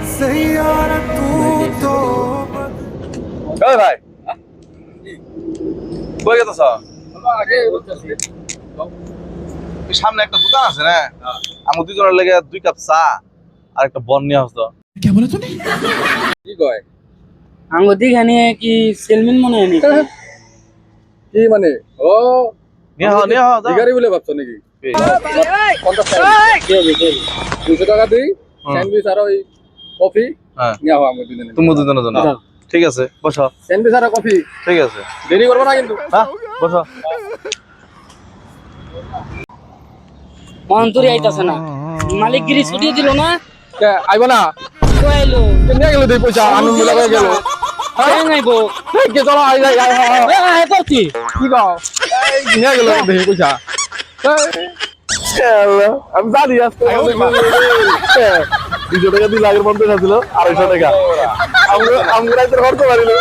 এই ভাই কই গেছস? সামনে একটা দোকান আছে না, আমার দুজনের লেগে 2 কাপ চা আর একটা বন নিয়ে আসতো। কি কয় আঙ্গুতি খানি কি সেলমিন মনে হয় নাকি? কি মানে ও নিয়ে হ যা। ভিখারি বলে ভাবছো নাকি? 200 টাকা দিই স্যান্ডউইচ আর ওই কফি হ্যাঁ নিয়ে হও আমি দুজনে। তুমি দুজনের জন্য ঠিক আছে, বসো। স্যান্ডউইচ আর কফি ঠিক আছে, দেরি করবো না কিন্তু। হ্যাঁ বসো। মন্তরি আইতাছে না, মালিকগিরি ছুটিয়ে দিল না, কে আইবো না? তো আইলো কেমনে গেল তুই পয়সা আনন্দ মিলা হয়ে গেল। কেন আইবো? কে চলো আই যাই আই এ করতি কি কও এই নিয়ে গেল দেখি পয়সা। আমি জানি আজকে 200 টাকা দিলে আগের 50 ছিল 250 টাকা আমরা খরচ পারিল।